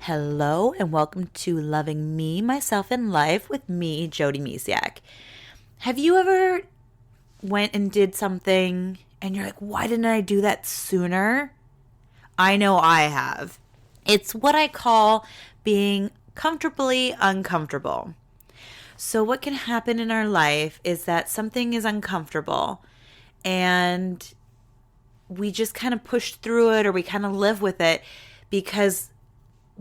Hello and welcome to Loving Me, Myself, and Life with me, Jody Misiak. Have you ever went and did something and you're like, why didn't I do that sooner? I know I have. It's what I call being comfortably uncomfortable. So what can happen in our life is that something is uncomfortable and we just kind of push through it or we kind of live with it because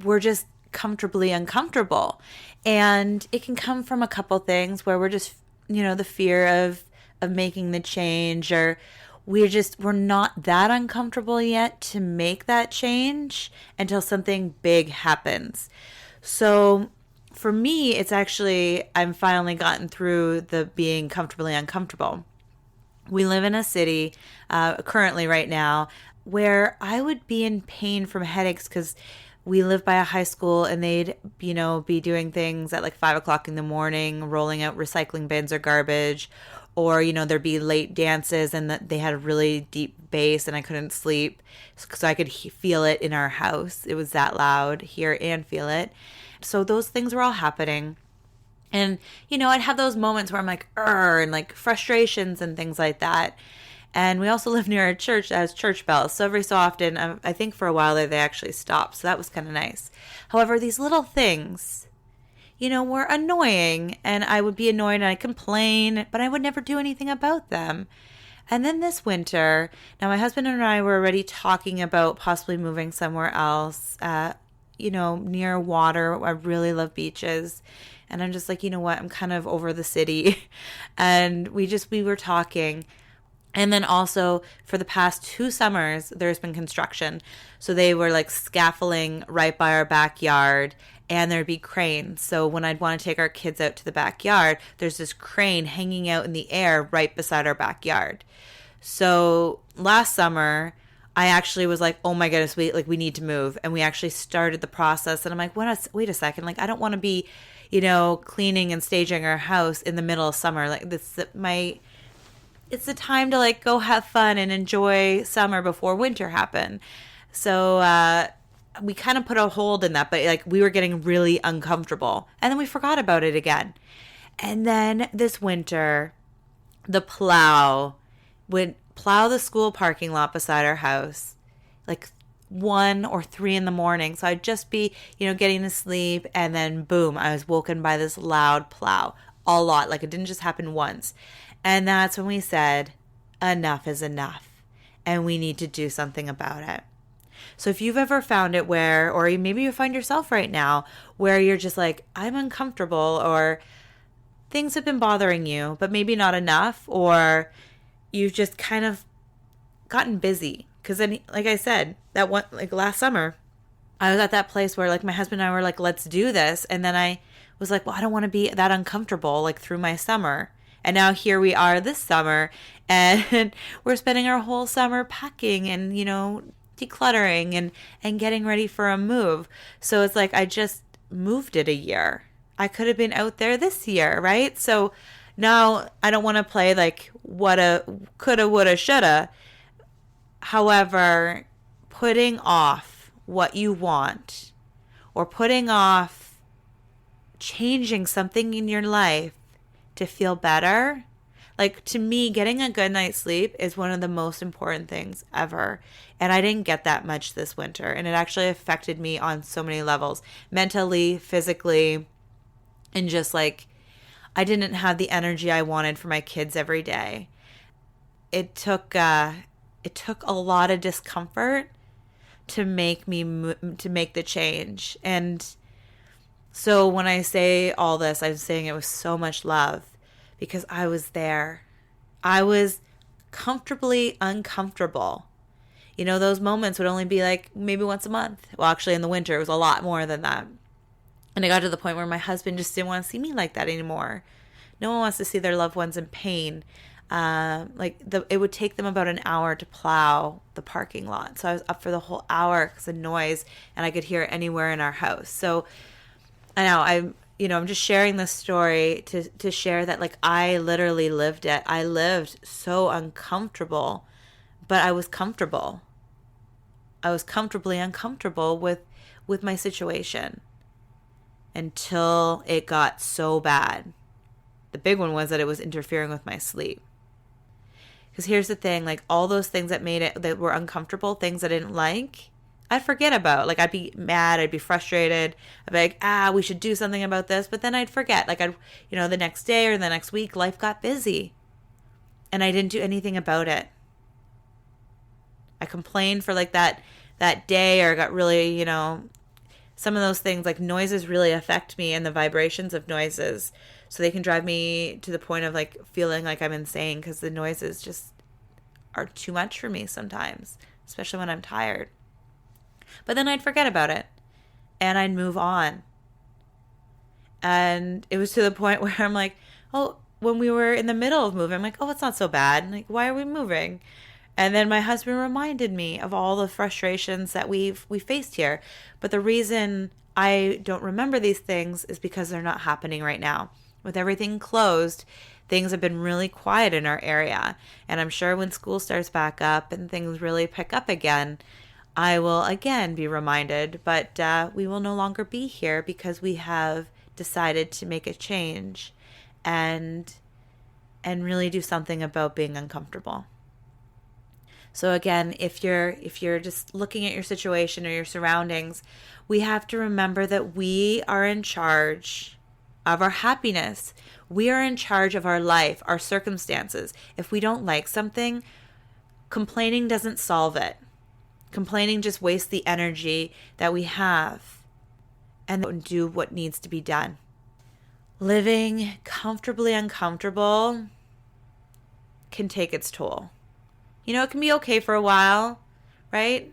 we're just comfortably uncomfortable. And it can come from a couple things where we're just, the fear of making the change, or we're not that uncomfortable yet to make that change until something big happens. So for me, it's actually, I'm finally gotten through the being comfortably uncomfortable. We live in a city currently right now where I would be in pain from headaches because we live by a high school and they'd, be doing things at like 5 o'clock in the morning, rolling out recycling bins or garbage, or, there'd be late dances and they had a really deep bass and I couldn't sleep. So I could feel it in our house. It was that loud, hear and feel it. So those things were all happening. And, I'd have those moments where I'm like, and like frustrations and things like that. And we also live near a church that has church bells. So every so often, I think for a while there, they actually stopped. So that was kind of nice. However, these little things, were annoying. And I would be annoyed and I'd complain, but I would never do anything about them. And then this winter, now my husband and I were already talking about possibly moving somewhere else, near water. I really love beaches. And I'm just like, you know what? I'm kind of over the city. And we were talking. And then also for the past 2 summers, there's been construction. So they were like scaffolding right by our backyard and there'd be cranes. So when I'd want to take our kids out to the backyard, there's this crane hanging out in the air right beside our backyard. So last summer, I actually was like, oh my goodness, we need to move. And we actually started the process. And I'm like, wait a second. Like, I don't want to be, cleaning and staging our house in the middle of summer. Like it's the time to like go have fun and enjoy summer before winter happened. So we kind of put a hold in that, but like we were getting really uncomfortable and then we forgot about it again. And then this winter, the plow would plow the school parking lot beside our house, like 1 or 3 in the morning. So I'd just be, getting to sleep and then boom, I was woken by this loud plow a lot. Like it didn't just happen once. And that's when we said, enough is enough and we need to do something about it. So if you've ever found it where, or maybe you find yourself right now where you're just like, I'm uncomfortable, or things have been bothering you, but maybe not enough, or you've just kind of gotten busy. Because then, like I said, that one, like last summer, I was at that place where like my husband and I were like, let's do this. And then I was like, well, I don't want to be that uncomfortable like through my summer. And now here we are this summer and we're spending our whole summer packing and, decluttering and getting ready for a move. So it's like I just moved it a year. I could have been out there this year, right? So now I don't want to play like woulda, coulda, woulda, shoulda. However, putting off what you want or putting off changing something in your life to feel better, like to me, getting a good night's sleep is one of the most important things ever. And I didn't get that much this winter. And it actually affected me on so many levels, mentally, physically, and just like I didn't have the energy I wanted for my kids every day. It took a lot of discomfort to make the change. And so when I say all this, I'm saying it with so much love because I was there. I was comfortably uncomfortable. Those moments would only be like maybe once a month. Well, actually in the winter, it was a lot more than that. And it got to the point where my husband just didn't want to see me like that anymore. No one wants to see their loved ones in pain. It would take them about an hour to plow the parking lot. So I was up for the whole hour because of noise and I could hear it anywhere in our house. So I know I'm just sharing this story to share that like I literally lived it. I lived so uncomfortable, but I was comfortable. I was comfortably uncomfortable with with my situation until it got so bad. The big one was that it was interfering with my sleep. Because here's the thing, like all those things that were uncomfortable, things I didn't like, I'd forget about. Like I'd be mad, I'd be frustrated. I'd be like, we should do something about this. But then I'd forget. Like the next day or the next week, life got busy. And I didn't do anything about it. I complained for like that day, or got really, some of those things like noises really affect me, and the vibrations of noises. So they can drive me to the point of like feeling like I'm insane, because the noises just are too much for me sometimes, especially when I'm tired. But then I'd forget about it and I'd move on. And it was to the point where I'm like, when we were in the middle of moving, I'm like, it's not so bad. I'm like, why are we moving? And then my husband reminded me of all the frustrations that we faced here. But the reason I don't remember these things is because they're not happening right now. With everything closed, things have been really quiet in our area. And I'm sure when school starts back up and things really pick up again, I will again be reminded. But we will no longer be here because we have decided to make a change and really do something about being uncomfortable. So again, if you're just looking at your situation or your surroundings, we have to remember that we are in charge of our happiness. We are in charge of our life, our circumstances. If we don't like something, complaining doesn't solve it. Complaining just wastes the energy that we have and don't do what needs to be done. Living comfortably uncomfortable can take its toll. It can be okay for a while, right?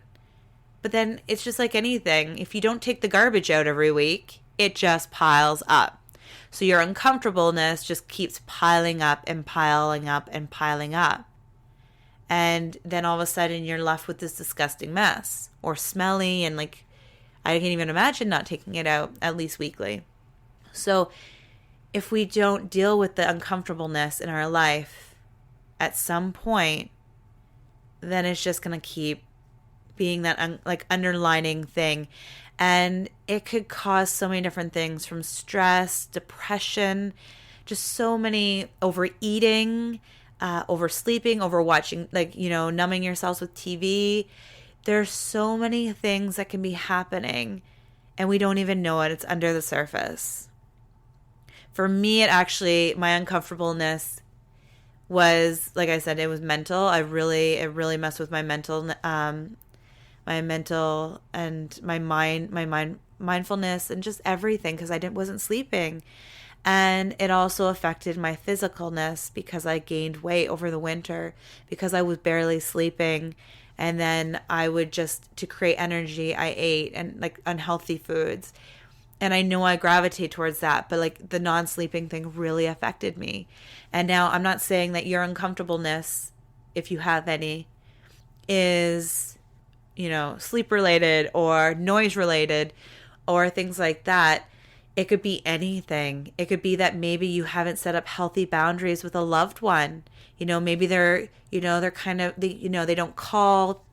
But then it's just like anything. If you don't take the garbage out every week, it just piles up. So your uncomfortableness just keeps piling up and piling up and piling up. And then all of a sudden you're left with this disgusting mess, or smelly, and like I can't even imagine not taking it out at least weekly. So if we don't deal with the uncomfortableness in our life at some point, then it's just going to keep being that underlining thing. And it could cause so many different things, from stress, depression, just so many, overeating, oversleeping, overwatching, numbing yourselves with TV. There's so many things that can be happening and we don't even know it. It's under the surface. For me, my uncomfortableness was, like I said, it was mental. It really messed with my mental and my mindfulness and just everything, because I wasn't sleeping. And it also affected my physicalness because I gained weight over the winter because I was barely sleeping. And then I would to create energy, I ate and like unhealthy foods. And I know I gravitate towards that, but like the non-sleeping thing really affected me. And now I'm not saying that your uncomfortableness, if you have any, is, sleep related or noise related or things like that. It could be anything. It could be that maybe you haven't set up healthy boundaries with a loved one. Maybe they're they don't call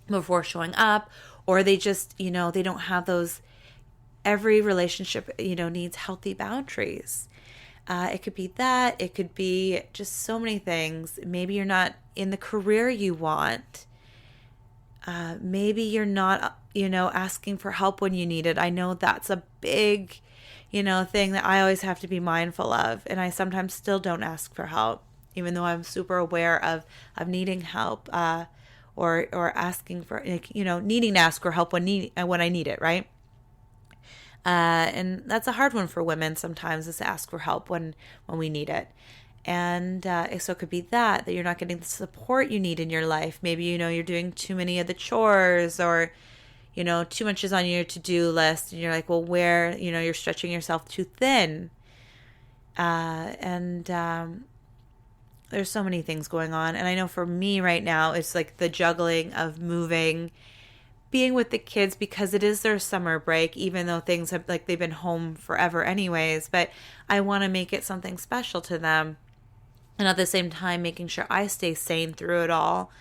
before showing up, or they just, they don't have those. Every relationship, needs healthy boundaries. It could be that. It could be just so many things. Maybe you're not in the career you want. Maybe you're not, asking for help when you need it. I know that's a big, thing that I always have to be mindful of. And I sometimes still don't ask for help, even though I'm super aware of needing help, or asking for, needing to ask for help when I need it, right? And that's a hard one for women sometimes, is to ask for help when we need it. And so it could be that you're not getting the support you need in your life. Maybe, you're doing too many of the chores, or, too much is on your to-do list. And you're like, well, where, you're stretching yourself too thin. There's so many things going on. And I know for me right now, it's like the juggling of moving, being with the kids because it is their summer break, even though things have they've been home forever anyways, but I want to make it something special to them. And at the same time, making sure I stay sane through it all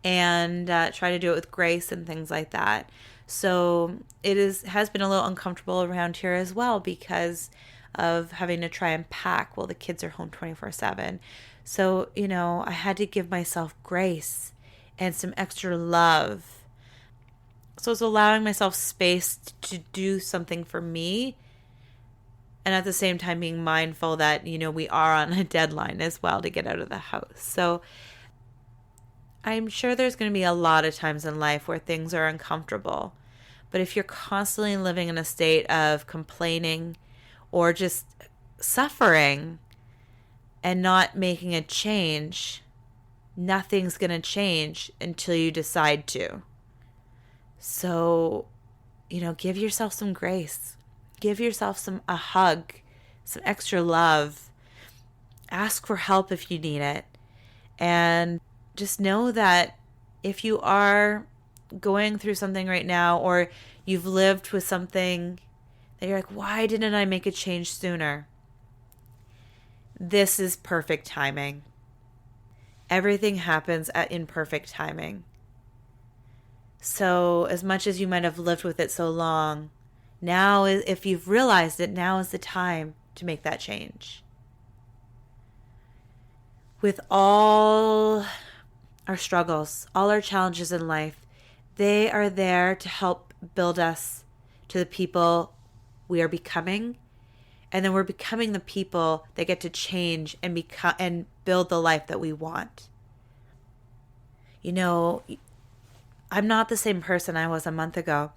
and try to do it with grace and things like that. So has been a little uncomfortable around here as well because of having to try and pack while the kids are home 24/7. So, I had to give myself grace and some extra love. So it's allowing myself space to do something for me, and at the same time being mindful that, we are on a deadline as well to get out of the house. So I'm sure there's going to be a lot of times in life where things are uncomfortable. But if you're constantly living in a state of complaining or just suffering and not making a change, nothing's going to change until you decide to. So, give yourself some grace. Give yourself a hug, some extra love. Ask for help if you need it. And just know that if you are going through something right now, or you've lived with something that you're like, why didn't I make a change sooner? This is perfect timing. Everything happens in perfect timing. So as much as you might have lived with it so long, now, if you've realized it, now is the time to make that change. With all our struggles, all our challenges in life, they are there to help build us to the people we are becoming. And then we're becoming the people that get to change and build the life that we want. I'm not the same person I was a month ago.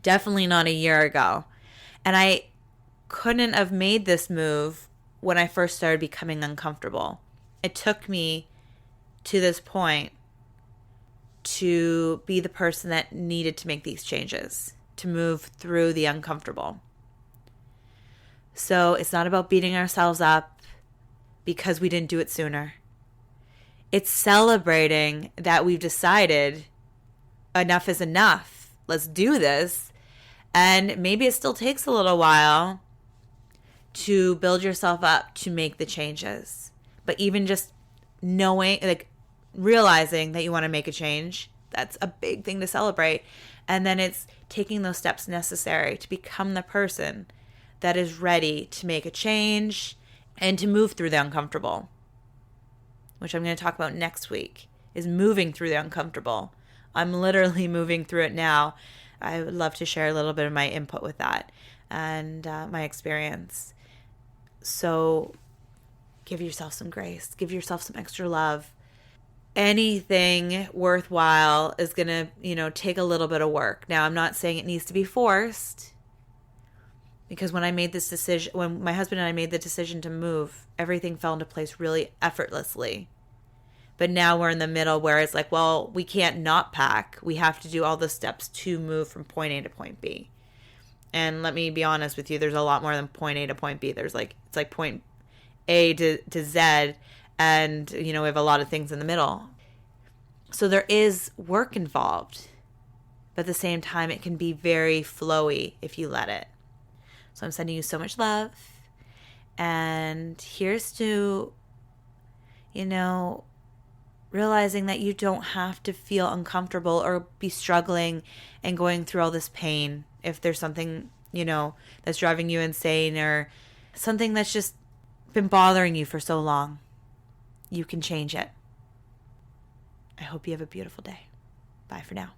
Definitely not a year ago. And I couldn't have made this move when I first started becoming uncomfortable. It took me to this point to be the person that needed to make these changes, to move through the uncomfortable. So it's not about beating ourselves up because we didn't do it sooner. It's celebrating that we've decided enough is enough. Let's do this. And maybe it still takes a little while to build yourself up to make the changes. But even just realizing that you want to make a change, that's a big thing to celebrate. And then it's taking those steps necessary to become the person that is ready to make a change and to move through the uncomfortable, which I'm going to talk about next week, is moving through the uncomfortable. I'm literally moving through it now. I would love to share a little bit of my input with that and my experience. So give yourself some grace. Give yourself some extra love. Anything worthwhile is going to, take a little bit of work. Now, I'm not saying it needs to be forced, because when my husband and I made the decision to move, everything fell into place really effortlessly. But now we're in the middle where it's like, well, we can't not pack. We have to do all the steps to move from point A to point B. And let me be honest with you, there's a lot more than point A to point B. It's like point A to Z, and, we have a lot of things in the middle. So there is work involved, but at the same time, it can be very flowy if you let it. So I'm sending you so much love. And here's to, realizing that you don't have to feel uncomfortable or be struggling and going through all this pain if there's something, that's driving you insane or something that's just been bothering you for so long. You can change it. I hope you have a beautiful day. Bye for now.